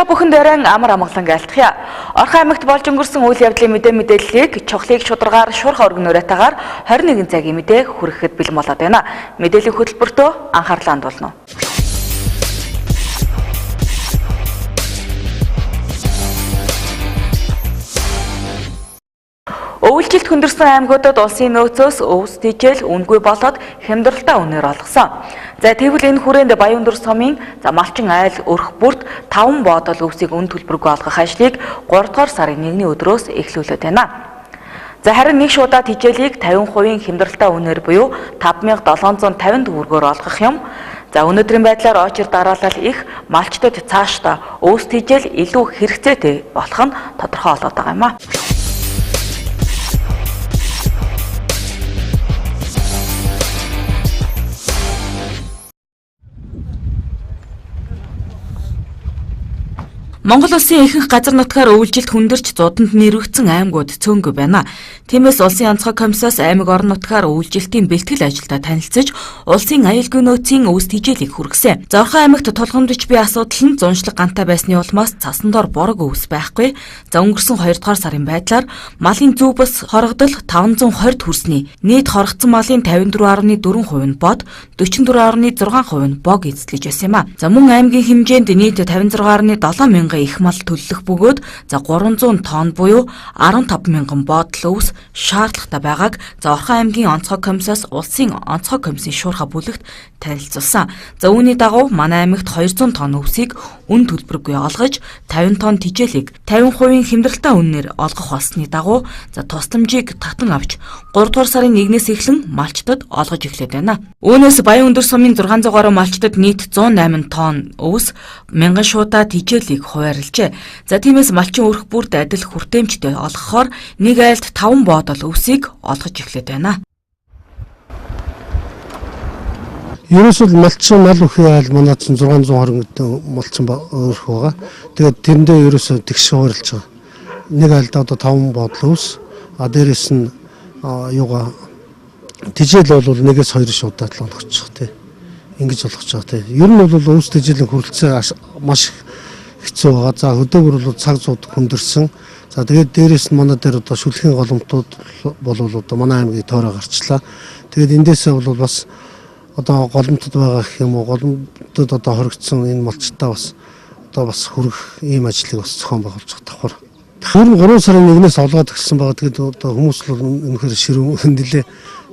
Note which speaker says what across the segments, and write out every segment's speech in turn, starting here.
Speaker 1: Та бүхэн дээрэн амар амгалан айлтгая. Орхон аймагт болж өнгөрсөн үйл явдлын мэдээллийг чухлыг шударгаар шуурх оргинуурайтаагаар 21 цагийн мэдээ хүрэхэд бэлэн болоод байна. Мэдээллийн хөтөлбөртөө анхаарлаа хандуулна. Өвөлжилт хүндэрсэн аймагуудад улсын нөөцөөс өвс тэжээл үнгүй болоод хямдралтай үнээр олгосон. За тэгвэл энэ хүрээнд Баянүндэр сумын малчин айл өрх бүрт 5 боодол өвсийг үн төлбөргүй олгох ажлыг 3 дугаар сарын 1-ний өдрөөс эхлүүлээд байна. За харин нэг шуудаа тэжээлийг 50% хямдралтай үнээр буюу 5750 төгрөгөөр олгох юм. За өнөөдрийн байдлаар очир дараалал их малчдад цаашдаа өвс тэжээл илүү хэрэгцээтэй болох нь тодорхой болоод байгаа юм а. Монгол улсын ихэнх газар нутгаар өвөлжилт хүндэрч зуданд нэрвэгдсэн аймагуд цөөнгүй байна. Тиймээс улсын онцгой комиссоос аймаг орон нутгаар өвөлжилтийн бэлтгэл ажилдаа танилцж, улсын аюулгүй нөөцийн өвс тэжээлийг хүргэсэн. За Орхон аймагт тулгамдж буй асуудал нь зуншлаг гантай байсны улмаас цасан дор борог өвс байхгүй. За өнгөрсөн 2 дугаар сарын байдлаар малын зүү бас хорогдол 520 хүрсний нийт хорогдсон малын 54.4% нь бод, 44.6% нь бог эзэслэж байсан юм а. За мөн аймгийн хэмжээнд нийт 56.7 мянган их мал төлөх бөгөөд за 300 тонн буюу 15 мянган боодол өвс шаардлагатай байгааг за Орхон аймгийн онцгой комиссоос улсын онцгой комиссийн шуурхай бүлэгт танилцуулсан. За үүний дагуу манай аймагт 200 тонн өвсийг үн төлбөргүй олгож 50 тонн тэжээлийг 50% хямдралтай үнээр олгох болсны дагуу за тусламжийг татан авч 3 дугаар сарын 1-ээс эхлэн малчдад олгож эхлэв байна. Үүнээс Баянүндэр сумын 600 гаруй малчдад нийт 108 тонн өвс 1000 шуудаа тэжээлийг хуваарлжээ. За тиймээс малчин өрх бүрд адил хүртээмжтэй олгохоор нэг айлд 5 боодол өвсийг олгож эхлэв байна.
Speaker 2: Ерөөсөө малчин мал үхий айл манайд 620 малчин өрх байгаа. Тэгээд тэрэндээ ерөөсөө тэгш хуваарлж байгаа. Нэг айлд одоо 5 боодол өвс. Дээрээс нь юугаа тэжээл бол 1-2 шуудаа л олгочих тий. Ингэж олгож байгаа тий. Ер нь бол өвс тэжээлийн хүрэлцээ маш хэцүү байгаа. За хөтөлбөр бол цаг зууд хүндэрсэн. За тэгээд дээрээс нь манай дээр одоо шүлхийн голомтууд бол одоо манай аймгийн тоороо гарчлаа. Тэгээд эндээсээ бол бас одоо голомтод байгаа гэх юм уу, голомтод одоо хоригдсон энэ малчтаа бас одоо бас хүрэх ийм ажлыг бас зохион байгуулж байгаа давхар. Тэр 3 сарын 1-ээс олгоод эхэлсэн байгаа. Тэгээд одоо хүмүүс бол үнэхээр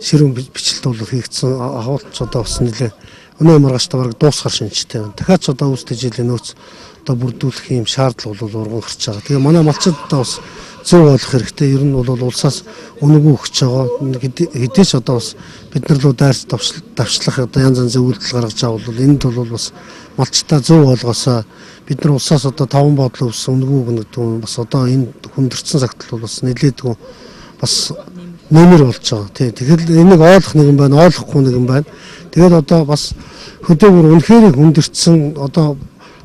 Speaker 2: ширүүн бичлэлт бол хийгдсэн. Агуулч одоо бас нэлээ өнөө маргааш тавараг дуусгар шинжтэй байна. Дахиад ч одоо өвс тэжээлийн нөөц одоо бүрдүүлэх юм шаардлага бол урган гарч байгаа. Тэгээ манай малчид одоо бас зөв ойлгох хэрэгтэй. Ер нь бол улсаас үнэгүй өгч байгаа. Хэдийч одоо бас бид нар руу дайрч давчлах одоо янз янзын үйлдэл гаргаж байгаа бол энд бол бас малчтаа зөв ойлгосоо бид нар улсаас одоо 5 боодол өвс үнэгүй гэнэ бас одоо энэ хүндэрсэн цагт бол бас нэлээдгүй бас нэмэр болж байгаа. Тэгэхээр энийг ойлгох нэг юм байна, ойлгохгүй нэг юм байна. Тэгээд одоо бас хөтөлбөр үнэхээр хүндэрсэн одоо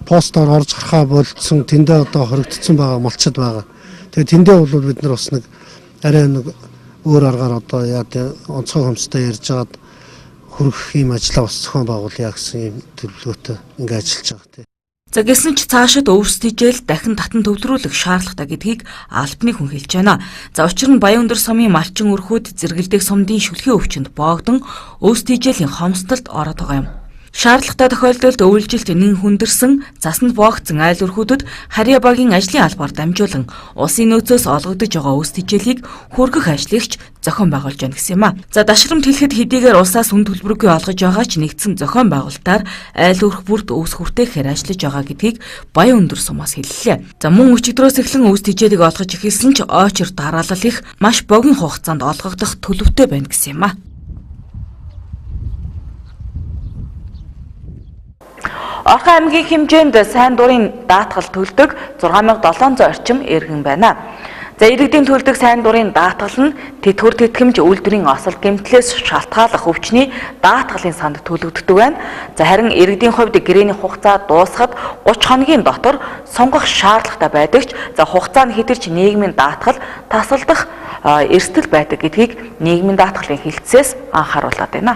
Speaker 2: постоор орж гарахаа болцсон тэндээ одоо хоригдсон байгаа малчид байгаа. Тэгээд тэндээ бол бид нар бас нэг арай нэг өөр аргаар одоо яа онцгой хүмүүстэй ярьж агаад хүрэх юм ажлаа бас зохион байгуулъя гэсэн юм төлөвлөгөөтэй ингээд ажиллаж байгаа тийм.
Speaker 1: За гэсэн ч цаашид өвс тэжээл дахин татан төвлөрүүлэх шаардлагатай гэдгийг албаны хүн хэлж байна. За учир нь Баянүндэр сумын малчин өрхүүд зэрэгэлдэх сумдын шүлхийн өвчнөд боогдон өвс тэжээлийн хомсдолд ороод байгаа юм. Шаардлагатай тохиолдолд өвөлжилт нэн хүндэрсэн засанд боогдсон айл өрхүүдэд харьяа багийн ажлын албаар дамжуулан улсын нөөцөөс олгогдож байгаа өвс тэжээлийг хүргэх ажлыгч зохион байгуулж байна гэсэн юм а. За дашрамт хэлэхэд хэдийгээр улсаас үн төлбөргүй олгож байгаа ч нэгдсэн зохион байгуулалтаар айл өрх бүрт өвс хүртээхээр ажиллаж байгаа гэдгийг Баянүндэр сумаас хэллээ. За мөн өчигдрөөс эхлэн өвс тэжээлийг олгож эхэлсэн ч очир дараалал их маш богино хугацаанд олгогдох төлөвтэй байна гэсэн юм а. Орхон аймгийн хэмжээнд сайн дурын даатгал төлдөг 6700 орчим иргэн байна. За иргэдийн төлдөг сайн дурын даатгал нь тэтгэвэр тэтгэмж үйлдвэрийн осол гэмтлээс шалтгааллах өвчний даатгалын санд төлөгддөг байна. За харин иргэдийн хувьд гэрээний хугацаа дуусахад 30 хоногийн дотор сонгох шаардлагатай байдаг ч за хугацаа нь хэтэрч нийгмийн даатгал тасалдах эрсдэл байдаг гэдгийг нийгмийн даатгалын хэлтсээс анхааруулад байна.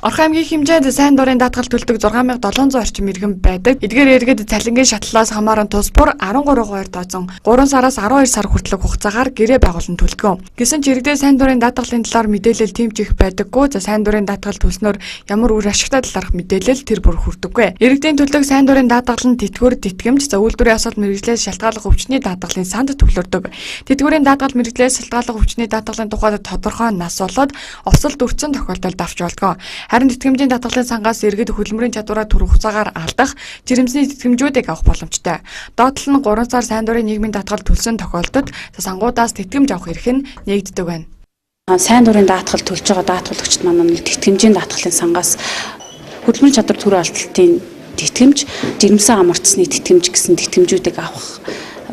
Speaker 3: Орхон аймгийн хэмжээнд сайн дурын даатгал төлдөг 6700 орчим иргэн байдаг. Эдгээр иргэд цалингийн шатлалаас хамааран тус бүр 13 хувиар тооцон 3 сараас 12 сар хүртэлх хугацаагаар гэрээ байгуулан төлдөг. Гэсэн ч иргэдээ сайн дурын даатгалын талаар мэдээлэл тэмцэх байдаггүй. Сайн дурын даатгал төлснөөр ямар үр ашигтай талаарх мэдээлэл тэр бүр хүрдэггүй. Иргэдийн төлдөг сайн дурын даатгал нь тэтгэвэр тэтгэмж, үйлдвэрийн асуудал мэргэжлээс шалтгааллах өвчний даатгалын санд төвлөрдөг. Тэтгэврийн даатгал мэргэжлээс шалтгааллах өвчний даатгалын тухайд тодорхой нас болоод овсолт өртсөн тохиолдолд авч болдог. Харин тэтгэмжийн даатгалын сангаас иргэд хөдөлмөрийн чадвараа түр хугацаагаар алдах жирэмсний тэтгэмжүүдийг авах боломжтой. Доотлол нь 3 сар сайн дурын нийгмийн даатгал төлсөн тохиолдолд сангуудаас тэтгэмж авах эрх нь нээгддэг байна.
Speaker 4: Сайн дурын даатгал төлж байгаа даатгалагчид манай тэтгэмжийн даатгалын сангаас хөдөлмөрийн чадвар түр алдалтын тэтгэмж, жирэмсэн амарцсны тэтгэмж гэсэн тэтгэмжүүдийг авах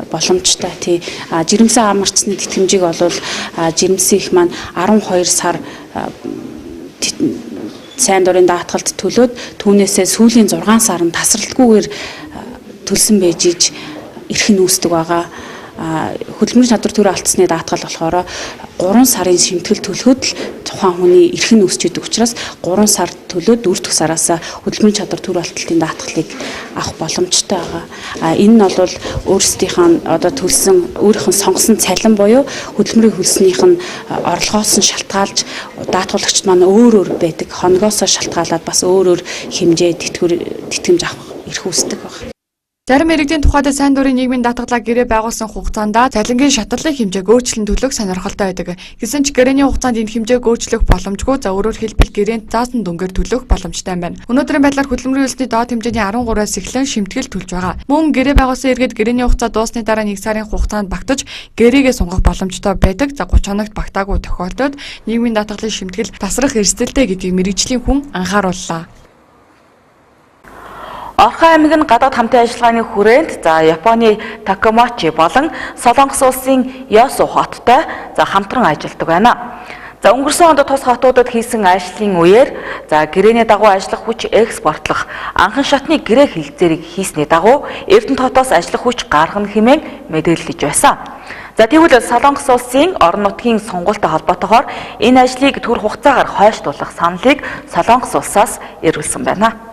Speaker 4: боломжтой. Тий жирэмсэн амарцсны тэтгэмжийг бол жирэмсийнх маань 12 сар сайн дурын даатгалд төлөөд түүнээсээ сүүлийн 6 сар нь тасралтгүйгээр төлсөн байж иж эрх нь үүсдэг байгаа. Хөдөлмөрийн чадвар түр алдсны даатгал болохоор 3 сарын шимтгэл төлөхөд л тухайн хүний эрх нь үүсч идэг учраас 3 сар төлөөд 4 дахь сараас хөдөлмөрийн чадвар түр алдалтын даатгалыг авах боломжтой байгаа. Энэ нь бол өөрсдийнх нь одоо төлсөн өөрийнх нь сонгосон цалин буюу хөдөлмөрийн хөлснийх нь орлогоос нь шалтгаалж даатгалагчид маань өөр байдаг. Хоногоос шалтгаалаад бас өөр хэмжээ тэтгэмж авах эрх үүсдэг байна.
Speaker 3: Зарим иргэдийн тухайд сайн дурын нийгмийн даатгалаа гэрээ байгуулсан хугацаанд цалингийн шатлалын хэмжээг өөрчлөн төлөх сонирхолтой байдаг. Гэсэн ч гэрээний хугацаанд энэ хэмжээг өөрчлөх боломжгүй. Өөрөөр хэлбэл гэрээнд заасан дүнгээр төлөх боломжтой байна. Өнөөдрийн байдлаар хөдөлмөрийн хөлсний доод хэмжээний 13-аас эхлэн шимтгэл төлж байгаа. Мөн гэрээ байгуулсан иргэд гэрээний хугацаа дуусны дараа 1 сарын хугацаанд багтаж гэрээгээ сунгах боломжтой байдаг. 30 хоногт багтаагүй тохиолдолд нийгмийн даатгалын шимтгэл тасрах эрсдэлтэй гэдгийг мэргэжлийн хүн анхаарууллаа.
Speaker 1: Орхон аймаг нь гадаад хамтын ажиллагааны хүрээнд Японы Такамачи болон Солонгос улсын Ёсу хоттой хамтран ажилладаг байна. Өнгөрсөн онд тус хотуудад хийсэн ажлын үеэр гэрээний дагуу ажиллах хүч экспортлох анхан шатны гэрээ хэлэлцээрийг хийсний дагуу Эрдэнэт хотоос ажиллах хүч гаргана хэмээн мэдээлж байсан. Тэгвэл Солонгос улсын орон нутгийн сонгуультай холбоотойгоор энэ ажлыг түр хугацаагаар хойшлуулах саналыг Солонгос улсаас ирүүлсэн байна.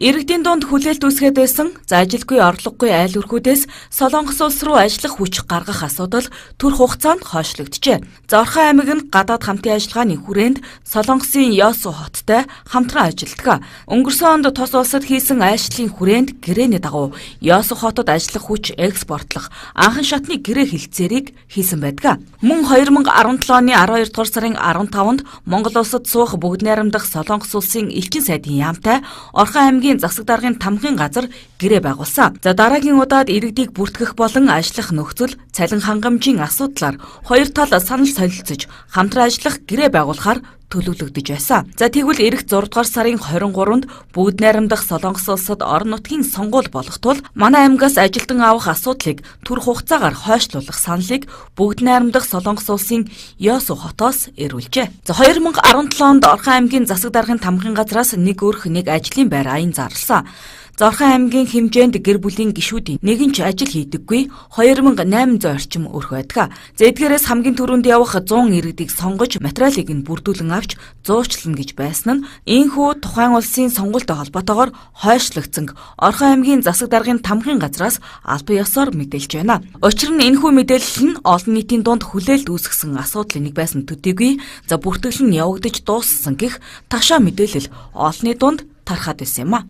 Speaker 1: Иргэдийн дунд хүлээлт үүсгээд байсан ажилгүй орлогогүй айл өрхүүдээс Солонгос улс руу ажиллах хүч гаргах асуудал түр хугацаанд хойшлогджээ. Орхон аймаг нь гадаад хамтын ажиллагааны хүрээнд Солонгосын Ёсу хоттой хамтран ажилладаг. Өнгөрсөн онд тус улсад хийсэн ажлын хүрээнд гэрээний дагуу Ёсу хотод ажиллах хүч экспортлох анхан шатны гэрээ хэлэлцээрийг хийсэн байдаг. Мөн 2017 оны 12 дугаар сарын 15-нд Монгол улсад суух бүгд найрамдах Солонгос улсын элчин сайдын яамтай Орхон аймгийн засаг даргын тамгын газар гэрээ байгуулсан. Дараагийн удаад иргэдийг бүртгэх болон ажиллах нөхцөл, цалин хангамжийн асуудлаар хоёр тал санал солилцож хамтран ажиллах гэрээ байгуулахаар төлөвлөгдөж байсан. Тэгвэл эх 6 дугаар сарын 23-нд бүгд найрамдах Солонгос улсад орон нутгийн сонгуул болох тул манай аймгаас ажилтан авах асуудлыг түр хугацаагаар хойшлуулах саналыг бүгд найрамдах Солонгос улсын Ёсу хотоос ирүүлжээ. 2017 онд Орхон аймгийн засаг даргын тамгын газраас нэг өрх нэг ажлын байр аян зарласан. Орхон аймгийн хэмжээнд гэр бүлийн гишүүдийн нэгэн ч ажил хийдэггүй 2800 орчим өрх байдаг. Эдгээрээс хамгийн түрүүнд явах 100 иргэдийг сонгож материалыг нь бүрдүүлэн авч зуучлана гэж байсан нь ийхүү тухайн улсын сонгуультай холбоотойгоор хойшлогдсон Орхон аймгийн засаг даргын тамгын газраас албан ёсоор мэдээлж байна. Учир нь энэхүү мэдээлэл нь олон нийтийн дунд хүлээлт үүсгэсэн асуудал нэг байсан төдийгүй бүртгэл нь явагдаж дууссан гэх ташаа мэдээлэл олонний дунд тархаад байсан юм а.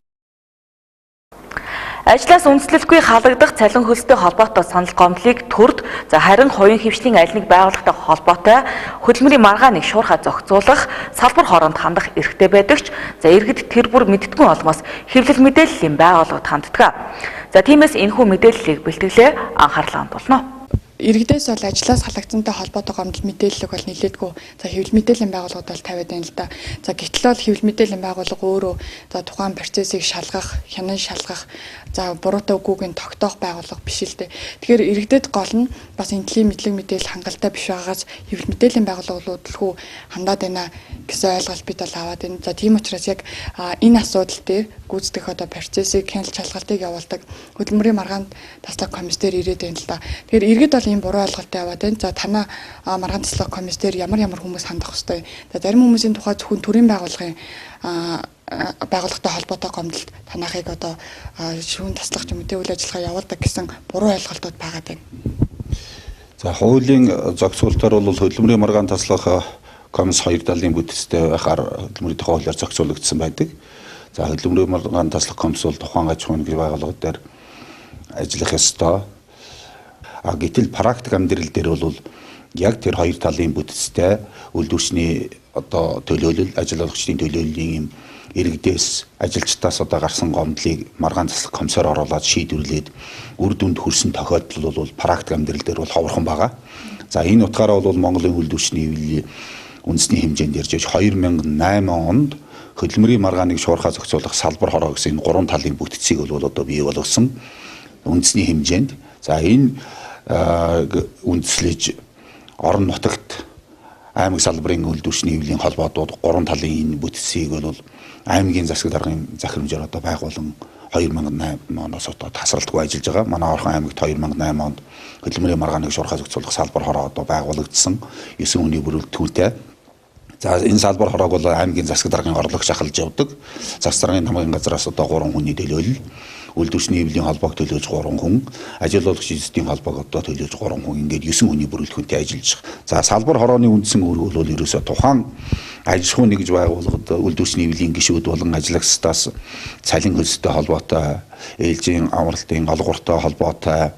Speaker 1: Ажлаас үндэслэлгүй халагдах цалин хөлстэй холбоотой санал гомдлыг төрд харин хувийн хвшлийн аль нэг байгууллагатай холбоотой хөдөлмөрийн маргааныг шуурхай зохицуулах салбар хооронд хандах эрхтэй байдаг ч иргэд тэр бүр мэддэггүй олмоос хэвлэл мэдээллийн байгууллагад ханддаг. Тиймээс энэхүү мэдээллийг бэлтгэлээ анхаарлаа хандуулна.
Speaker 3: иргэдээс бол ажлаас халагдсантай холбоотой гомдол мэдээлэл бол нэлээдгүй. За хэвлэл мэдээллийн байгууллагууд бол тавиад байна л да. За гэтэл бол хэвлэл мэдээллийн байгууллага өөрөө за тухайн процессыг шалгах, хянан шалгах, за буруутай үгүйг тогтоох байгууллага биш л дээ. Тэгэхээр иргэдэд гол нь бас энэлийн мэдлэг мэдээлэл хангалттай биш байгаагаас хэвлэл мэдээллийн байгууллагууд төлхөө хандаад байна гэсэн ойлголт бид бол аваад байна. За тийм учраас яг энэ асуудал дээр гүйцэтгэх одоо процессыг хяналт шалгалтыг явуулдаг хөтөлбөрийн маргаан таслах комисс дээр ирээд байна л да. Тэгэхээр иргэд бол ийм буруу ойлголттой яваад байна. За танаа маргаан таслах комисс дээр ямар хүмүүс хандах хэвтэй. За зарим хүмүүсийн тухай зөвхөн төрийн байгууллагын байгууллагатай холбоотой гомдолд танахыг одоо шүүн таслах ч мэдээ үйл ажиллагаа явуулдаг гэсэн буруу ойлголтууд байгаа байна.
Speaker 5: За хуулийн зохицуулалтаар бол хөдөлмөрийн маргаан таслах комисс 2 талын бүтцтэй байхаар хөдөлмөрийн тухай хуулиар зохицуулагдсан байдаг. За хөдөлмөрийн маргаан таслах комисс бол тухайн аж ахуйн байгууллага дээр ажиллах ёстой. Гэтэл практик амьдрал дээр бол яг тэр 2 талын бүтцтэй үйлдвэрчний одоо төлөөлөл, ажил олгогчдын төлөөллийн юм иргэдээс ажилчдаас одоо гарсан гомдлыг маргаан таслах комиссоор оруулаад шийдвэрлээд үр дүнд хүрсэн тохиолдол бол практик амьдрал дээр бол ховорхон байгаа. За энэ утгаараа бол Монголын үйлдвэрчний хэвлэлийн үндэсний хэмжээнд ярьж 2008 онд хөдөлмөрийн маргааныг шуурхаа зохицуулах салбар хороо гэсэн энэ 3 талын бүтцийг бол одоо бий болгосон үндэсний хэмжээнд. За энэ үндэслэж орон нутагт аймаг салбарын үйлдвэрчний хэвлэлийн холбоотууд 3 талын энэ бүтцийг бол аймгийн засаг даргын захирамжаар одоо байгуулан 2008 оноос одоо тасралтгүй ажиллаж байгаа. Манай Орхон аймагт 2008 онд хөдөлмөрийн маргааныг шуурхаа зохицуулах салбар хороо одоо байгуулагдсан 9 хүний бүрэлдэхүүнтэй. За энэ салбар хороог бол аймгийн засаг даргын орлогч ахалж явдаг. Засаг даргын намын газраас одоо 3 хүний төлөөлөл, үйлдвэрчний хэвлэлийн холбоог төлөөж 3 хүн, ажил олгогч эзэдийн холбоог одоо төлөөж 3 хүн, ингээд 9 хүний бүрэлдэхүүнтэй ажиллаж байгаа. За салбар хорооны үндсэн үүрэг бол ерөөсөө тухайн аж ахуйн нэгж байгууллагад үйлдвэрчний хэвлэлийн гишүүд болон ажиллагчдаас цалин хөлстэй холбоотой, ээлжийн амралтын олгууртай холбоотой,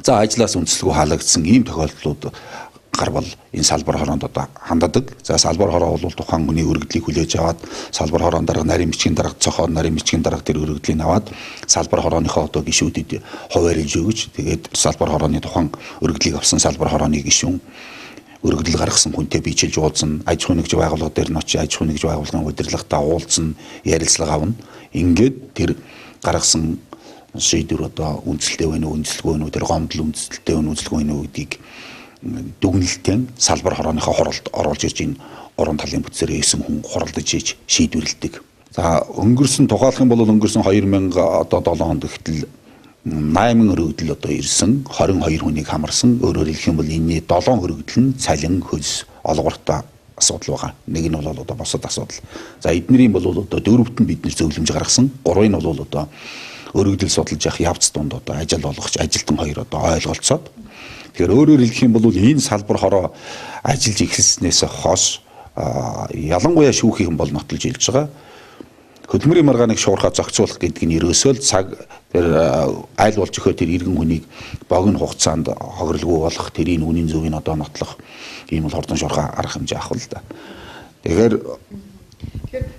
Speaker 5: за ажлаас үндэслэгөө хаалгагдсан ийм тохиолдлууд гарвал энэ салбар хороонд одоо хандадаг. За салбар хороо бол тухайн хүний өргөдлийг хүлээж аваад салбар хороон дарга нарийн бичгийн дарга цохоод нарийн бичгийн дарга тэр өргөдлийг аваад салбар хорооныхоо одоо гишүүдэд хуваарилж өгч тэгээд салбар хорооны тухайн өргөдлийг авсан салбар хорооны гишүүн өргөдөл гаргасан хүнтэй бичилж уулзсан, аж ахуйн нэгж байгууллага дээр нь очиж аж ахуйн нэгж байгууллагын удирдлагатай уулзсан, ярилцлага авна. Ингээд тэр гаргасан шийдвэр одоо үндэслэлтэй байна уу, үндэслэгүй байна уу, тэр гомдол үндэслэлтэй байна уу, үндэслэгүй байна уу гэдгийг дүгнэлтийн салбар хорооныхоо хуралд оруулж ирж энэ 3 талын бүтцээр 9 хүн хуралдаж иж шийдвэрлэдэг. За өнгөрсөн тухайлах юм бол өнгөрсөн 2007 онд гэтэл 8 өргөдөл одоо ирсэн, 22 хүнийг хамарсан. Өөрөөр хэлэх юм бол энэ 7 өргөдөл нь цалин хөлс олгууртай асуудал байгаа. Нэг нь бол одоо босод асуудал. За эднэрийн бол одоо 4-т нь бид нэр зөвлөмж гаргасан. 3-ын бол одоо өргөдөл судалж явах явц донд одоо ажил олгогч ажилтан хоёр одоо ойлголцоод. Тэгэхээр өөрөөр хэлэх юм бол энэ салбар хороо ажиллаж эхэлснээс хойш ялангуяа шүүхийн бол нотолж илж байгаа. Хөдөлмөрийн маргааныг шуурхаа зохицуулах гэдэг нь ерөөсөө л цаг тэр айл болж өгөө тэр иргэн хүнийг богино хугацаанд хохирлгүй болох тэрийн үнийн зөвийг одоо нотлох ийм л хурдан шуурхаа арга хэмжээ авах л да. Тэгэхээр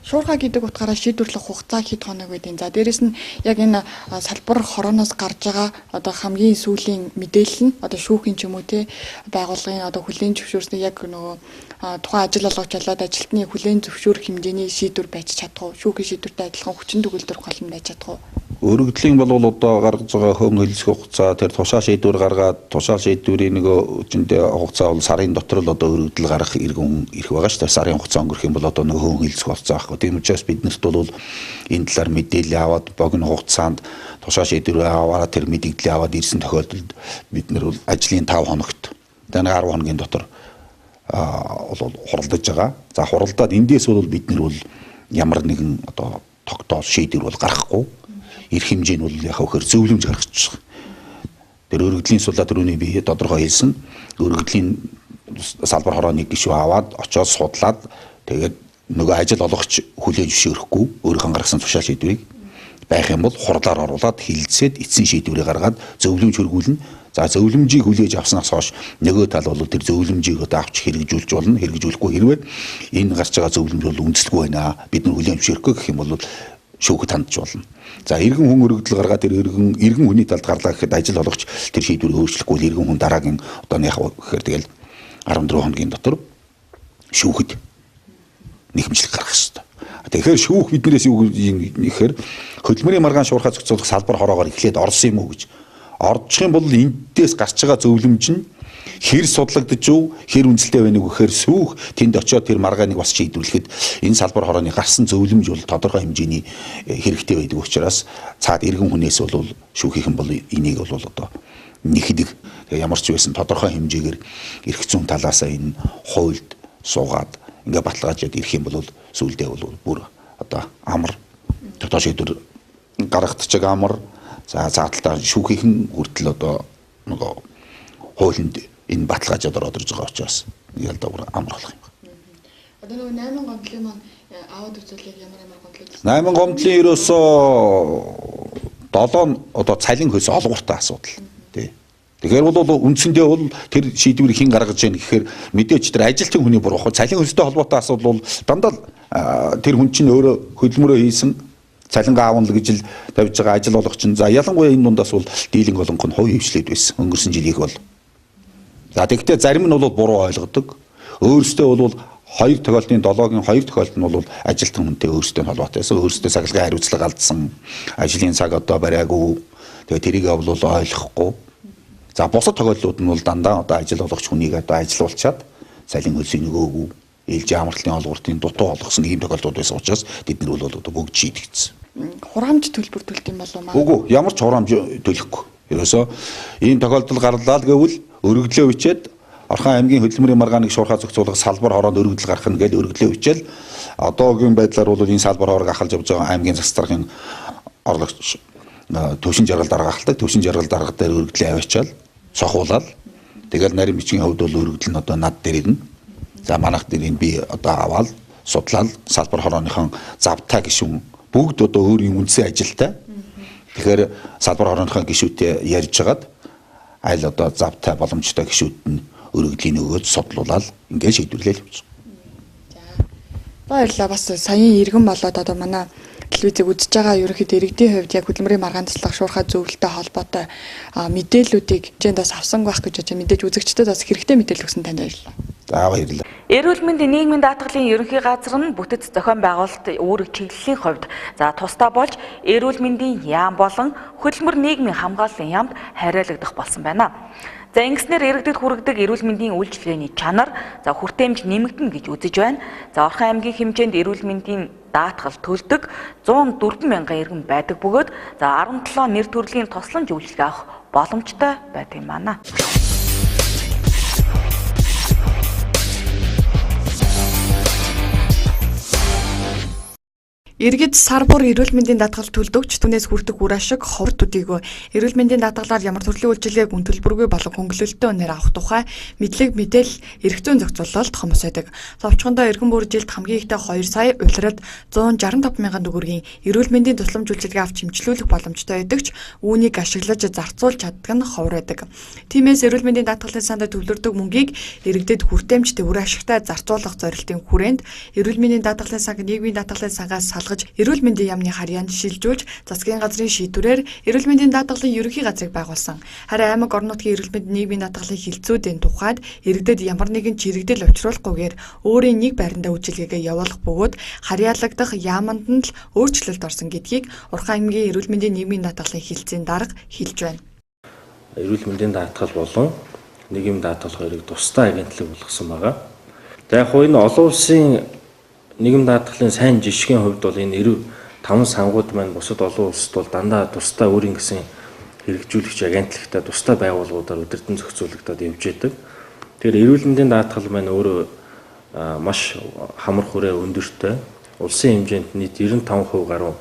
Speaker 3: шуурхаа гэдэг утгаараа шийдвэрлэх хугацаа хэд хоног байдیں۔ За дээрэс нь яг энэ салбар хорооноос гарч байгаа одоо хамгийн сүүлийн мэдээлэл нь одоо шүүхийн ч юм уу те байгууллагын одоо хүлээн зөвшөөрсний яг нөгөө тухайн ажил олгогч болоод ажилтны хүлээн зөвшөөрөх хэмжээний шийдвэр байж чадах уу? Шүүхийн шийдвэртэй адилхан хүчин төгөлдөр гол нь байж чадах уу?
Speaker 5: Өргөдлийн бол одоо гаргаж байгаа хөн хэлсэх хугацаа тэр тушаа шийдвэр гаргаад тушаа шийдвэрийн нөгөө үчиндээ хугацаа бол сарын дотор л одоо өргөдөл гаргах иргэн ирэх байгаа шүү дээ. Сарын хугацаа өнгөрөх юм бол одоо нөгөө хөн хэлсэх хугацаа авах. Тийм учраас биднэрт бол энэ талаар мэдээлэл аваад богино хугацаанд тушаа шийдвэр аваад тэр мэдээлэл аваад ирсэн тохиолдолд бид нар бол ажлын 5 хоногт одоо 10 хоногийн дотор хуралдаж байгаа. За хуралдаад эндээс бол бид нар бол ямар нэгэн одоо тогтоол шийдвэр бол гаргахгүй. Ирэх хэмжээ нь бол яг хөхөр зөвлөмж гаргачих. Тэр өргөдлийн сулаа түрүүний би тодорхой хэлсэн. Өргөдлийн салбар хорооны гишүү аваад очоод судлаад тэгээд нөгөө ажил олгогч хүлээж зөвшөөрөхгүй өөрийнхөө гаргасан тушаал шийдвэрийг байх юм бол хурлаар оруулаад хилцээд эцсийн шийдвэрийг гаргаад зөвлөмж хөргүүлнэ. За зөвлөмжийг хүлээж авснаас хойш нөгөө тал бол тэр зөвлөмжийг одоо авч хэрэгжүүлж болно. Хэрэгжүүлэхгүй хэрвээ энэ гарч байгаа зөвлөмж бол үндэслэхгүй байна. Бид нар хүлээн зөвшөөрөхгүй гэх юм бол шүүхэд хандж болно. За иргэн хүн өргөдөл гаргаад тэр иргэн хүний талд гарлаа гэхэд ажил олгогч тэр шийдвэрийг өөрчлөхгүй иргэн хүн дараагийн одоо яах вэ гэхээр тэгэл 14 хоногийн дотор шүүхэд нэхэмжлэг гаргах хэрэгтэй. Тэгэхээр шүүх биднээс юу гэхээр хөдөлмөрийн маргаан шуурхай зохицуулах салбар хороогоор эхлээд орсон юм уу гэж. Орчих юм бол эндээс гарч байгаа зөвлөмж нь хэр судлагдж юу, хэр үнэлтэй байна уу гэхээр сүүх тэнд очиод тэр маргааныг бас шийдвэрлэхэд энэ салбар хорооны гарсан зөвлөмж бол тодорхой хэмжээний хэрэгтэй байдаг учраас цаад иргэн хүнээс бол шүүхийн бол энийг бол одоо нэхдэг. Ямар ч байсан тодорхой хэмжээгээр эрх зүйн талаасаа энэ хуульд суугаад ингээ баталгаажаад ирэх юм бол сүүлдээ бол бүр одоо амар тодорхой шийдвэр гаргагдчих амар за заалтаа шүүхийн хүртэл одоо нөгөө хуулинд энэ баталгаажаад ороод ирж байгаа учраас нэг л давар амар болох юм байна.
Speaker 3: Одоо нөгөө 8 гомдлын маань аваад үзүүлэх ямар гомдлууд?
Speaker 5: 8 гомдлын ерөөсөө 7 одоо цалин хөлс олгууртай асуудал тий. Тэгэхээр бол үндсэндээ бол тэр шийдвэрийг хэн гаргаж яах гэхээр мэдээч тэр ажилтны хүний буруу цалин хөлстэй холбоотой асуудал бол дандаа тэр хүн чинь өөрөө хөдөлмөрөө хийсэн цалингаа аавна л гэж л тавьж байгаа ажил олох чинь за ялангуяа энэ дундаас бол дийлэнх олонх нь хувь хвшлээд байсан өнгөрсөн жилийг бол. За тэгвэл зарим нь бол буруу ойлгодог. Өөрөөсөө бол 2 тохиолдлын 7-гийн 2 тохиолдол нь бол ажилтан хүнтэй өөрөөсөө холбоотойсэн. Өөрөөсөө цахилгаан хариуцлага алдсан. Ажлын цаг одоо бариагүй. Тэгээ тэрийг бол ойлгохгүй. За бусад тохиолдлууд нь бол дандаа одоо ажил олгогч хүнийг одоо ажилуулчаад цалин хөлсийг нөгөөгүй ээлжийн амралтын олгууртын дутуу олгосон ийм тохиолдлууд байсан учраас бид нар бол одоо бүгд шийдэгдсэн.
Speaker 3: Хураамж төлбөр төлт юм болов маа?
Speaker 5: Үгүй ямар ч хураамж төлөхгүй. Ерөөсөө ийм тохиолдол гарлаа л гэвэл өргөдлөө бичээд Орхон аймгийн хөдөлмөрийн маргааныг шуурхай зохицуулах салбар хороонд өргөдөл гарах нь гэж өргөдлөө бичээл одоогийн байдлаар бол энэ салбар хороог ахалж явж байгаа аймгийн засгийн орлогч төвшин жаргал даргаахалдаг төвшин жаргал дарга дээр өргөдлөө аваачаал цохуулаад тэгэл нарийн бичгийн хувьд бол өргөдөл нь одоо над дээр ирнэ. За манайх дээр би одоо аваад судлаад салбар хорооныхон завтай гишүүн бүгд одоо өөрийн үндсэн ажилтай. Тэгэхээр салбар хорооныхон гишүүтэй ярьж хагаад айл одоо завтай боломжтой гишүүд нь өргөдлийн өгөөд судлуулаад ингээд шийдвэрлээл явж
Speaker 3: байгаа. Баярлалаа. Бас саяын иргэн болоод одоо манай телевизийг үзэж байгаа ерөнхийдөө иргэдийн хувьд яг хөдөлмөрийн маргаан туслах шуурхай зөвлөлтөй холбоотой мэдээллүүдийг хэмжээндээс авсан байх гэж бодож мэдээж үзэгчдэд бас хэрэгтэй мэдээлэл өгсөн танд баярлалаа.
Speaker 5: За баярлалаа.
Speaker 1: Эрүүл мэндийн нийгмийн даатгалын ерөнхий газар нь бүтэц зохион байгуулалт үүрэг чиглэлийн хувьд за тусдаа болж эрүүл мэндийн яам болон хөдөлмөр нийгмийн хамгааллын яамд хариалагдах болсон байна. За ингэснээр иргэдэд хүргэдэг эрүүл мэндийн үйлчилгээний чанар за хүртээмж нэмэгдэнэ гэж үзэж байна. За Орхон аймгийн хэмжээнд эрүүл мэндийн даатгал төлдөг 104 мянган иргэн байдаг бөгөөд за 17 нэр төрлийн тусламж үйлчилгээ авах боломжтой байдаг юм байна.
Speaker 3: Иргэд сар бүр эрүүл мэндийн даатгал төлдөгч түүнээс хүрдэг үр ашиг ховд төдийгүй эрүүл мэндийн даатгалаар ямар төрлийн үйлчилгээг үнэлбэргүй болон хөнгөлөлтөө өнөр авах тухай мэдлэг мэдээлэл эрх зүйн зохицуулалт хомос байдаг. Товчхондоо эргэн бүр жилд хамгийн ихдээ 2 сая улиралд 165 мянган төгрөгийн эрүүл мэндийн тусламж үйлчилгээ авч хэмжлүүлэх боломжтой байдаг ч үүнийг ашиглаж зарцуулж чаддаг нь ховор байдаг. Тиймээс эрүүл мэндийн даатгалын санд төвлөрдөг мөнгийг иргэдэд хүртээмжтэй үр ашигтай зарцуулах зорилтын хүрээнд эрүүл мэндийн даатгалын санг нийгмийн даатгалын сангаас эрүүл мэндийн яамны харьяанд шилжүүлж засгийн газрын шийдвэрээр эрүүл мэндийн даатгалын ерөнхий газрыг байгуулсан. Харин аймаг орон нутгийн эрүүл мэндийн нийгмийн даатгалын хилцүүдийн тухайд иргэдэд ямар нэгэн чирэгдэл учруулахгүйгээр өөрийн нэг байрандаа үйлчилгээгээ явуулах бөгөөд харьяалагдах яаманд нь л өөрчлөлт орсон гэдгийг Орхон аймгийн эрүүл мэндийн нийгмийн даатгалын хилцээний дарга хэлж байна.
Speaker 6: Эрүүл мэндийн даатгал болон нийгмийн даатгал хоёрыг тусдаа агентлаг болгосон байгаа. За яг энэ олон улсын нийгэм даатгалын сайн жишгийн хувьд бол энэ 95 сангууд маань бусад олон улсад бол дандаа тусдаа өөрийн гэсэн хэрэгжүүлэгч агентлагтай тусдаа байгууллагуудаар удирдан зохицуулагдаад явж байдаг. Тэгэхээр эрүүл мэндийн даатгал маань өөрөө маш хамар хүрээ өндөртэй. Улсын хэмжээнд нийт 95% гаруй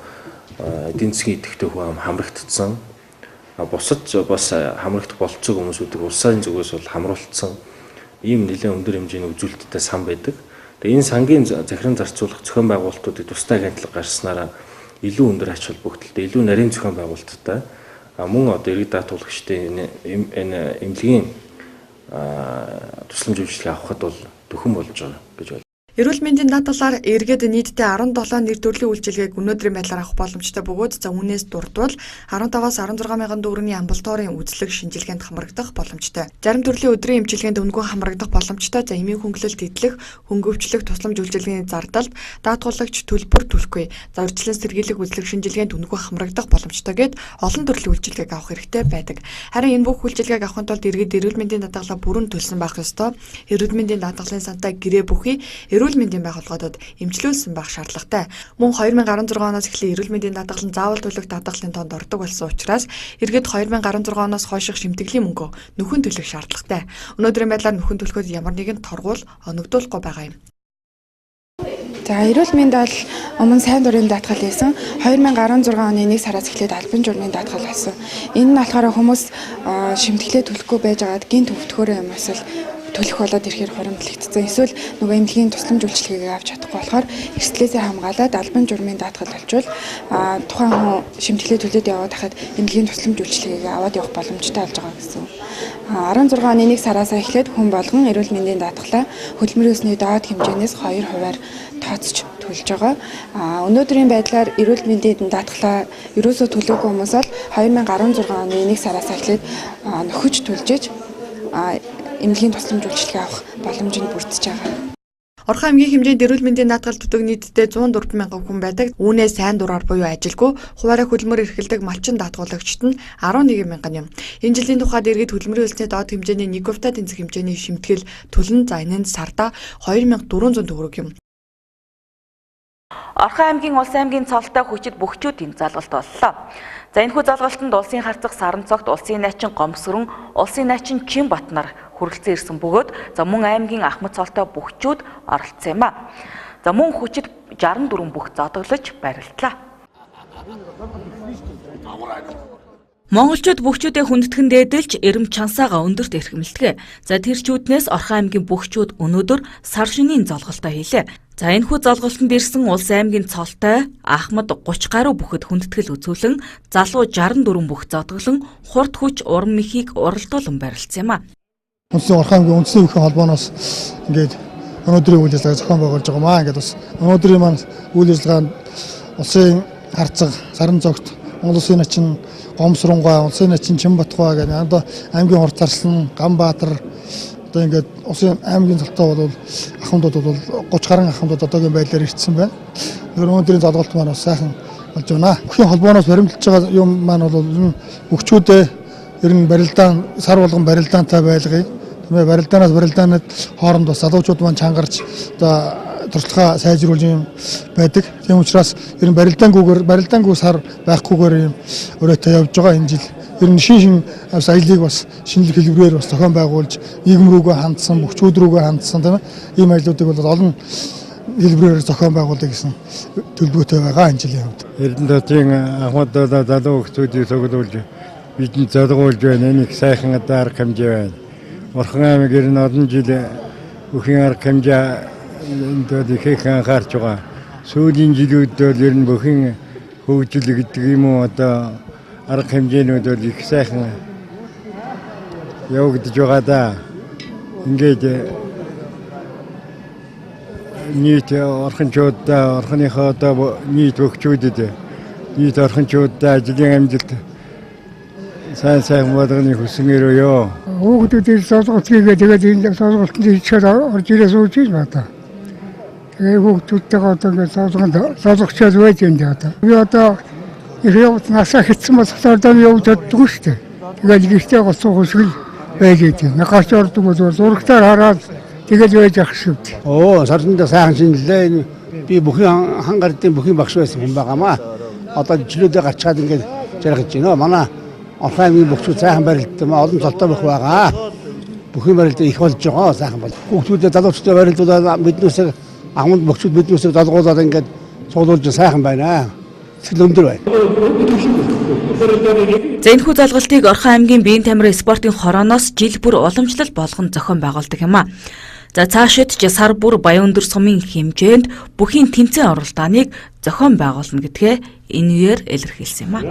Speaker 6: эдийн засгийн идэвхтэй хүн хамрагдсан. Бусад бас хамрагдах болцоог хүмүүсүүдийг улсын зүгээс бол хамруулсан. Ийм нэлээд өндөр хэмжээний үзүүлэлттэй сан байдаг. Тэгээ энэ сангийн захиран зарцуулах зохион байгуулалтуудыг тусдаа агентлаг гаргаснараа илүү өндөр ач холбогдолтой, илүү нарийн зохион байгуулалттай мөн одоо иргэд даатгуулагчдын энэ эмнэлгийн тусламж үйлчилгээ авахд бол төхөн болж байгаа гэж байна.
Speaker 3: Эрүүл мэндийн даатгалаар иргэд нийтдээ 17 нэр төрлийн үйлчилгээг өнөөдрийн байдлаар авах боломжтой бөгөөд үүнээс дурдвал 15-аас 16 мянган төгрөгийн амбулаторийн үзлэг шинжилгээнд хамрагдах боломжтой. Зарим төрлийн өдрийн эмчилгээнд үнэгүй хамрагдах боломжтой. За эмийн хөнгөлөлт идэлх, хөнгөвчлөх тусламж үйлчилгээний зардалд даатгуулагч төлбөр төлөхгүй. За урьдчилан сэргийлэх үзлэг шинжилгээнд үнэгүй хамрагдах боломжтой гэд олон төрлийн үйлчилгээг авах хэрэгтэй байдаг. Харин энэ бүх үйлчилгээг авахын тулд иргэд эрүүл мэндийн даатгалаа бүрэн төлсөн байх ёстой. Эрүүл мэндийн даатгалын сантаа гэрээ бүхий эрүүл мэндийн байгууллагуудад эмчилүүлсэн байх шаардлагатай. Мөн 2016 оноос эхлэн эрүүл мэндийн даатгал нь заавал төлөх даатгалын тоонд ордог болсон учраас иргэд 2016 оноос хойших шимтгэлийн мөнгөө нөхөн төлөх шаардлагатай. Өнөөдрийн байдлаар нөхөн төлөхөд ямар нэгэн торгуул оногдуулахгүй байгаа юм.
Speaker 7: За эрүүл мэнд бол өмнө сайн дурын даатгал хийсэн. 2016 оны 1 сараас эхлээд албан журмын даатгал хийсэн. Энэ нь болохоор хүмүүс шимтгэлээ төлөхгүй байж байгаад гинт өвтгөөрөө юм эсвэл төлөх болоод ирэхээр хоримтлагдсан. Эсвэл нөгөө эмнэлгийн тусламж үйлчилгээгээ авч чадахгүй болохоор эрсдлээсээ хамгаалаад албан журмын даатгал болчвол тухайн хүн шимтгэлээ төлөөд яваад хахад эмнэлгийн тусламж үйлчилгээгээ аваад явах боломжтой болж байгаа гэсэн. 16 оны 1 сараас эхлээд хүн болгон эрүүл мэндийн даатгалаа хөдөлмөрийн өсний доод хэмжээнээс 2% тооцож төлж байгаа. Өнөөдрийн байдлаар эрүүл мэндийн даатгалаа ерөөсөө төлөөгүй хүмүүс бол 2016 оны 1 сараас эхлээд нөхөж төлж иж эмнэлгийн тусламж үйлчилгээ авах боломж нь бүрдэж байгаа.
Speaker 3: Орхон аймгийн хэмжээнд эрүүл мэндийн даатгал төдөг нийтдээ 140 мянган хүн байдаг. Үүнээс сайн дураар буюу ажилгүй, хуваараа хөдөлмөр эрхэлдэг малчин даатгуулагчид нь 11 мянган юм. Энэ жилийн тухайд иргэд хөдөлмөрийн үлсний доод хэмжээний 1 хувьтай тэнцэх хэмжээний шимтгэл төлн за энэ нь сарда 2400 төгрөг юм.
Speaker 1: Орхон аймгийн улс аймгийн цолтой хүчит бөхчүүдийн залгалт боллоо. За энэхүү залгалтанд улсын харцаг Саран цогт, улсын найчин Гомсгөрөн, улсын найчин Чинбат нар хүрэлцэн ирсэн бөгөөд за мөн аймгийн Ахмад цолтой бөхчүүд оролцсон юм а. За мөн хүчит 64 бүх зодоглож барилдлаа. Монголчууд бөхчүүдээ хүндэтгэн дээдэлж эрэм чансаагаа өндөрт эрхэмлдэг. За тэрчүүднээс Орхон аймгийн бөхчүүд өнөөдөр сар шөнийн залгалтаа хийлээ. За энэхүү залгалтанд ирсэн улс аймгийн цолтой Ахмад 30 гаруй бүхэд хүндэтгэл үзүүлэн залуу 64 бүх зодглон хурд хүч уран мэхийг уралдуулан барилцсан юм а.
Speaker 2: Улсын Орхон аймгийн үндэсний бүхэн холбооноос ингээд өнөөдрийн үйл ажиллагаа зохион байгуулж байгаа маа. Ингээд бас өнөөдрийн маань үйл ажиллагаанд улсын харцаг Саран цогт, улсын начин Гомсронгой, улсын начин Чинбатгой гэдэг одоо аймгийн урт тарсан Ганбаатар одоо ингээд улсын аймгийн цолтой бол ахмадууд бол 30 гаруй ахмадууд одоогийн байдлаар ирсэн байна. Өнөөдрийн залгалт маань бас сайхан болж байна. Бүхэн холбооноос баримталж байгаа юм маань бол өгчүүдээ ер нь барилдаан сар болгон барилдаантай байлгая. Тэмээ барилдаанаас барилдаанад хооронд бас залуучууд маань чангарч одоо туршлагаа сайжруулж юм байдаг. Тийм учраас ер нь барилдаангүй сар байхгүйгээр юм өрөөтэй явж байгаа энэ жил. Ер нь шин аяллыг бас шинэлэг хэлбэрээр бас зохион байгуулж нийгэм рүүгээ хандсан, бөхчүүд рүүгээ хандсан тийм ээ. Ийм аяллуудыг бол олон хэлбэрээр зохион байгуулдаг гэсэн төлөвлөгөөтэй байгаа энэ жилийн хувьд.
Speaker 8: Эрдэнэтийн Ахмад залуу хүмүүсийг цуглуулж бидний зоргуулж байна. Энийг сайхан арга хэмжээ байна. Орхон аймаг ер нь олон жил бүхэн арга хэмжээ энд их анхаарч байгаа. Сүүлийн жилүүд бол ер нь бүхэн хөгжил гэдэг юм уу одоо арга хэмжээнүүд бол их сайхан явагдаж байгаа да. Ингээд нийт орхончуудаа орхоныхоо одоо нийт өгчүүдэд нийт орхончуудаа ажлын амжилт сайн болгоны хүснээр ёо.
Speaker 9: Хүүхдүүдийн сонсголтгийг тэгээд энэ сонсголтод хийчихээд орж ирээ сууж байна. Тэгээ хүүхдүүдтэйгээ одоо ингээд сонсгочод байж энэ одоо. Би одоо их явц насаа хэцсэн болохоор дам явж чаддгүй шүү дээ. Тэгээд гэртээ гоцсон хүсгэл байж идэв. Нагаач ордог бол зурагтаар хараад тэгэл байж ах шүү дээ.
Speaker 10: Оо сарнда сайхан шинэлээ. Би бүхэн хангардын бүхэн багш байсан хүн байгаамаа. Одоо жилүүдээ гарчаад ингээд жаргаж байна. Манай Орхон аймгийн бөхчүүд сайхан барилддаг маа олон цолтой байх байгаа. Бүхэн барилдаа их болж байгаа сайхан бол. Хүүхдүүдэд залуучуудаа барилдуулаад биднээс Ахмад бөхчүүд биднээс залгуулаад ингээд цуглуулж сайхан байна. Сэтгэл өндөр байна.
Speaker 1: За энэхүү залгалтыг Орхон аймгийн биеийн тамирын спортын хорооноос жил бүр уламжлал болгон зохион байгуулдаг юм а. За цаашид сар бүр баян өндөр сумын хэмжээнд бүхийн тэмцээн оролдооныг зохион байгуулна гэдгээ энэ үеэр илэрхийлсэн юм а.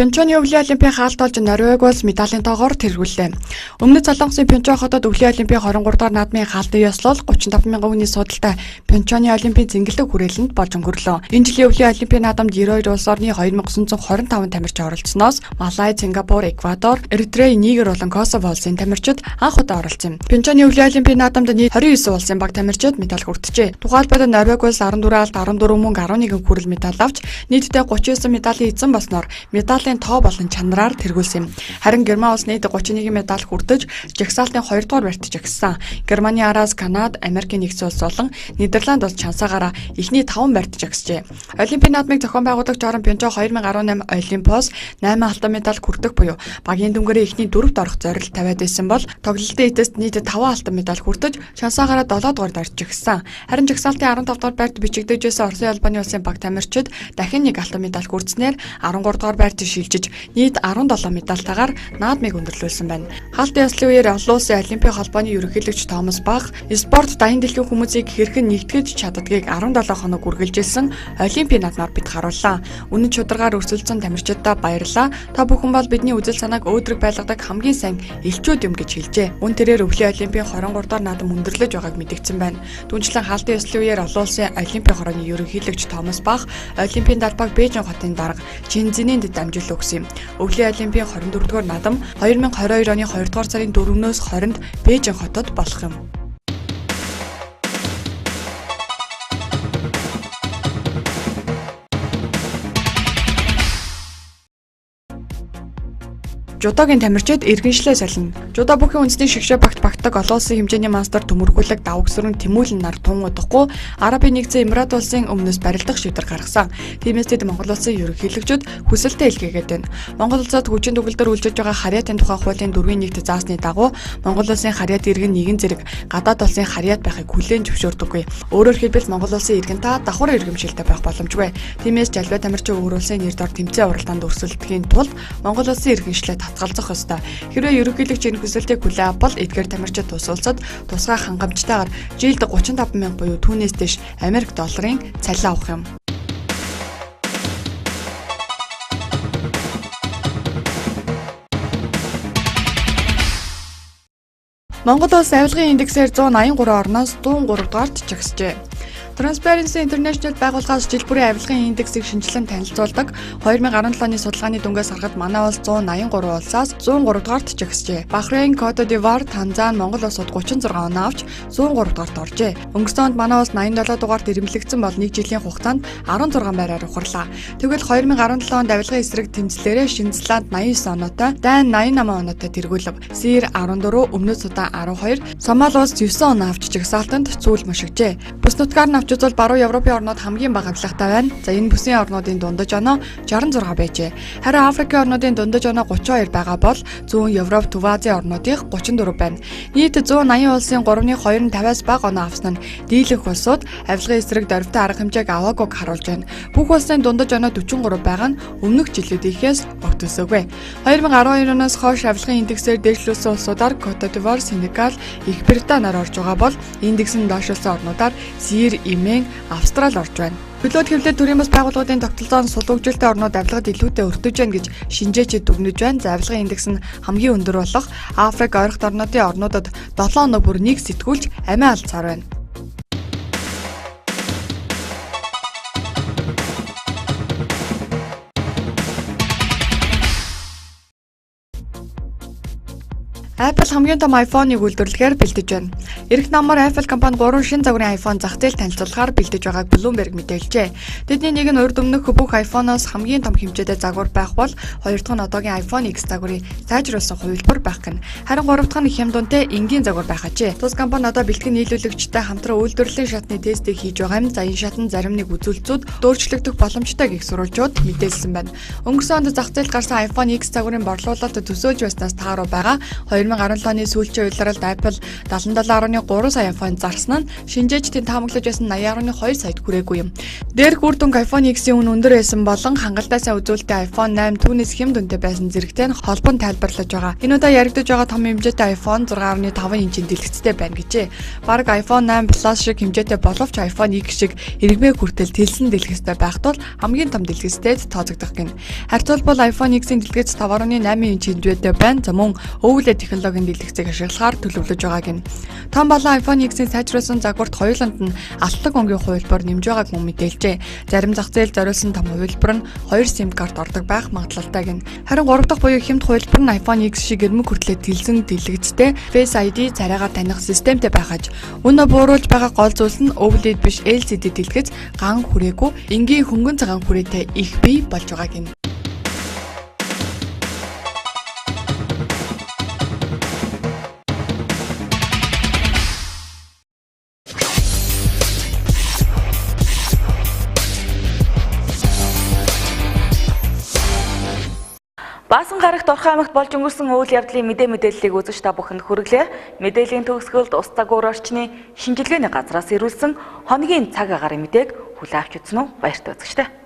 Speaker 3: Пьончоны өвлийн олимпийн хаалт болж Норвеги улс медалийн тоогоор тэргүүллээ. Өмнөд Солонгосын Пьончон хотод өвлийн олимпийн 23 дахь наадмын хаалтын ёслол 35,000 хүний судалтай Пьончоны олимпийн зингэлэг хүрээлэнд болж өнгөрлөө. Энэ жилийн өвлийн олимпийн наадамд 92 улс орны 2925 тамирчин оролцсноос Малай, Сингапур, Эквадор, Эритре, Нигер болон Косово улсын тамирчид анх удаа оролцсон юм. Пьончоны өвлийн олимпийн наадамд нийт 29 улсын баг тамирчид медаль хүртжээ. Тухайлбал Норвеги улс 14 алт, 14 мөнгө, 11 хүрэл медаль авч нийтдээ 39 медалийн эзэн болсноор медалийн тоо болон чанараар тэргүүлсэн юм. Харин Герман улс нийт 31 медаль хүртэж жагсаалтын 2 дугаар барьт жагссан. Германы араас Канада, Америкийн нэгдсэн улс болон Нидерланд улс чансаагаараа эхний 5 барьт жагсжээ. Олимпийн наадмыг зохион байгуулагч орон Пьончон 2018 Олимпиос 8 алтан медаль хүртэх буюу багийн дүнгээрээ эхний 4-т орох зорилт тавиад байсан бол тоглолтын эцэст нийт 5 алтан медаль хүртэж чансаагаараа 7 дугаар барьт жагссан. Харин жагсаалтын 15 дугаар барьт бичигдэж байсан Оросын албаны улсын баг тамирчид дахин нэг алтан медаль хүртснээр 13 дугаар барьт шилжиж нийт 17 медальтайгаар наадмыг өндөрлүүлсэн байна. Хаалтын ёслолын үеэр олон улсын олимпийн холбооны ерөнхийлөгч Томас Бах спорт дайын дэлхийн хүмүүсийг хэрхэн нэгтгэж чаддгийг 17 хоног үргэлжилсэн олимпийн наадмаар бид харууллаа. Үнэн чударгаар өрсөлдсөн тамирчидаа баярлалаа. Та бүхэн бол бидний үзэл санааг өөдрөг байлгадаг хамгийн сайн элчүүд юм гэж хэлжээ. Үн тэрээр өвлийн олимпийн 23 дахь наадам өндөрлөж байгааг мэдгдсэн байна. Түүнчлэн хаалтын ёслолын үеэр олон улсын олимпийн хорооны ерөнхийлөгч Томас Бах олимпийн далбааг Бээжин хотын дарга Чинзинэнд дамжуул өгсөн юм. Өвлийн олимпийн 24 дугаар наадам 2022 оны 2 дугаар сарын 4-өөс 20-нд Бээжин хотод болох юм. Жудогийн тамирчид иргэншлээ солино. Жудо бүхэн үндэсний шигшээ багт багтдаг олон улсын хэмжээний мастер төмөргүүлэг давгсрын тэмүүлэн нар тун удахгүй Арабын нэгдсэн Эмират улсын өмнөөс барилдах шийдвэр гаргасан. Тиймээс тэд Монгол улсын ерөнхийлөгчд хүсэлтээ илгээгээд байна. Монгол улсад хүчин төгөлдөр үйлчилж байгаа харьяатын тухай хуулийн 4-1-т заасны дагуу Монгол улсын харьяат иргэн нэгэн зэрэг гадаад улсын харьяат байхыг хүлээн зөвшөөрдөггүй. Өөрөөр хэлбэл Монгол улсын иргэн та давхар иргэмшилтэй байх боломжгүй. Тиймээс жалбай тамирчин өөр улсын нэр дор тэмцээн уралдаанд өрсөлдөхийн тулд Монгол улсын иргэншлээ татгалзах ёстой. Хэрвээ ерөнхийлөгч энэ хүсэлтийг хүлээн авбал эдгээр тамирчид тус улсад тусгай хангамжтайгаар жилд 35,000 буюу түүнээс дэш Америк долларын цалин авах юм. Монгол улс авилгын индексээр 183 орноос 103 дугаарт жагсжээ. Transparency International байгууллагаас жил бүрийн авилгын индексийг шинжилэн танилцуулдаг 2017 оны судалгааны дүнгээс харахад манай улс 183 улсаас 103 дугаарт жагсжээ. Бахрейн, Кот д'Ивуар, Танзани, Монгол улсууд 36 оноо авч 103 дугаарт оржээ. Өнгөрсөн онд манай улс 87 дугаарт ирэмлэгдсэн бол нэг жилийн хугацаанд 16 байраар ухарлаа. Тэгвэл 2017 онд авилгын эсрэг тэмцлээрээ Шинзланд 89 оноотой, Дани 88 оноотой тэргүүлв. Сир 14, Өмнөд Судан 12, Сомали улс 9 оноо авч жагсаалтанд цүүл мушигжээ. Бүс нутгаар нь авч үзвэл баруун Европын орнууд хамгийн бага авилгатай байна. За энэ бүсийн орнуудын дундаж оноо 66 байжээ. Харин Африкийн орнуудын дундаж оноо 32 байгаа бол зүүн Европ, Төв Азийн орнуудын 34 байна. Нийт 180 улсын 3.2 нь 50-аас бага оноо авсан нь дийлэнх улсууд авилгын эсрэг дөрвтэй арга хэмжээг аваагүйг харуулж байна. Бүх улсын дундаж оноо 43 байгаа нь өмнөх жилүүдийнхээс огт өсөөгүй. 2012 оноос хойш авилгын индексээр дээшлүүлсэн улсуудаар Кот д'Ивуар, Сенегал, Их Британаар орж байгаа бол индекс нь доошлуулсан орнуудаар Сир, Имен, Австрали орж байна. Төлөөд хэвлэлд төрийн бас байгууллагын тогтолцоонд сул хөгжилтэй орнууд авилгад илүүтэй өртөж байна гэж шинжээчид дүгнэж байна. За авилгын индекс нь хамгийн өндөр болох Африк ойролт орнуудын орнуудад 7 оноо бүр нэг сэтгүүлж амиа алдсаар байна. Apple хамгийн том iPhone-ыг үйлдвэрлэхээр бэлдэж байна. Ирэх намаар Apple компани 3 шинэ загварын iPhone зах зээл танилцуулахаар бэлдэж байгааг Bloomberg мэдээлжээ. Тэдний нэг нь урд өмнөх бүх iPhone-оос хамгийн том хэмжээтэй загвар байх бол хоёр дахь нь одоогийн iPhone X загварыг сайжруулсан хувилбар байх гэнэ. Харин гурав дахь нь хямдунтай энгийн загвар байх ажээ. Тус компани одоо бэлтгэн нийлүүлэгчтэй хамтран үйлдвэрлэлийн шатны тестийг хийж байгаа юм. За энэ шатн зарим нэг үзүүлэлтүүд дөөрчлөгдөх боломжтой гэх сурвалжууд мэдээлсэн байна. Өнгөрсөн онд зах зээлд гарсан iPhone X загварын борлуулалт төсөөлж байснаас тааруу байгаа 2017 оны сүүлчийн улиралд Apple 77.3 сая iPhone зарсан нь шинжээчдийн таамаглаж байсан 80.2 саяд хүрээгүй юм. Дээрх үр дүнг iPhone X-ийн үн өндөр байсан болон хангалттай сайн үзүүлэлттэй iPhone 8 түүнээс хэм дүнтэй байсан зэрэгтэй нь холбон тайлбарлаж байгаа. Энэ удаа яригдж байгаа том хэмжээтэй iPhone 6.5 инчийн дэлгэцтэй байна гэжээ. Бараг iPhone 8 Plus шиг хэмжээтэй боловч iPhone X шиг эргэмээ хүртэл тэлсэн дэлгэцтэй байх тул хамгийн том дэлгэцтэд тооцогдох гин. Харьцуулбал iPhone X-ийн дэлгэц 5.8 инч хэмжээтэй байна. За мөн OLED технологийн дэлгэцийг ашиглахаар төлөвлөж байгаа гин. Том болон iPhone X-ийн сайжруулсан загварт хоёуланд нь алтлаг өнгийн хувилбар нэмж байгааг мөн мэдээлжээ. Зарим зах зээл зориулсан том хувилбар нь 2 SIM карт ордог байх магадлалтай гин. Харин 3 дахь буюу хэмт хувилбар нь iPhone X шиг эрмэг хүртлээр тэлсэн дэлгэцтэй Face ID царайгаар таних системтэй байхаж өнөө бууруулж байгаа гол зүйлс нь OLED биш LCD дэлгэц ган хүрээгүй энгийн хөнгөн цагаан хүрээтэй их бий болж байгаа гин.
Speaker 1: Баасан гарагт Орхон аймагт болж өнгөрсөн үйл явдлын мэдээллийг үзэж та бүхэнд хүргэлээ. Мэдээллийн төгсгөлд ус цагуур орчны шинжилгээний газраас ирүүлсэн хоногийн цаг агаарын мэдээг хүлээн авч үзсэн үү? Баяртай үзэгчтэй.